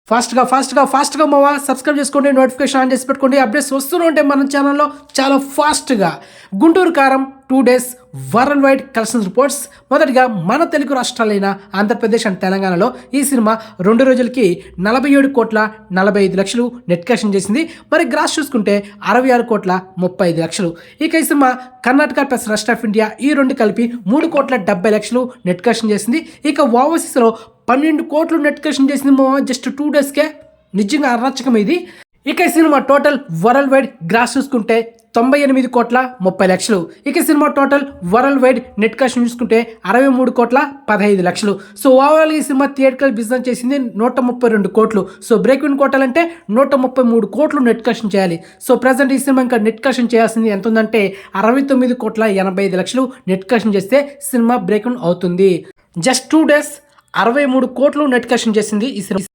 ఫాస్ట్గా మావా సబ్స్క్రైబ్ చేసుకోండి, నోటిఫికేషన్ ఆన్ చేసి పెట్టుకోండి. అప్డేట్స్ వస్తూనే ఉంటాయి మన ఛానల్లో చాలా ఫాస్ట్గా. గుంటూరు కారం 2 days world wide collections reports. మొదటిగా మన తెలుగు రాష్ట్రాలైన ఆంధ్రప్రదేశ్ అండ్ తెలంగాణలో ఈ సినిమా 2 రోజులకి 47,45,00,000 నెట్ కలెక్షన్ చేసింది. మరి గ్రాస్ చూసుకుంటే 66,35,00,000. ఇక ఈ cinema Karnataka plus rest of India ఈ రెండు కలిపి 3,70,00,000 నెట్ కలెక్షన్ చేసింది. ఇక ఓవర్సీస్లో 12 కోట్లు నెట్ కలెక్షన్ చేసింది జస్ట్ 2 daysకే. నిజంగా అరాచకం ఇది. ఇక ఈ సినిమా టోటల్ వరల్డ్ వైడ్ గ్రాస్ చూసుకుంటే 98,30,00,000. ఇక సినిమా total world wide net collection చూసుకుంటే 63,15,00,000. సో ఓవరాల్ ఈ సినిమా థియేటర్కల్ బిజినెస్ చేసింది 132 కోట్లు. సో బ్రేక్ ఇన్ కొట్టాలంటే 133 కోట్లు నెట్ కలెక్షన్ చేయాలి. సో ప్రజెంట్ ఈ సినిమా ఇంకా నెట్ కలెక్షన్ చేయాల్సింది ఎంత ఉందంటే 69,85,00,000 నెట్ కలెక్షన్ చేస్తే సినిమా బ్రేక్ ఇన్ అవుతుంది. జస్ట్ 2 days 63 కోట్లు నెట్ కలెక్షన్ చేసింది ఈ సినిమా.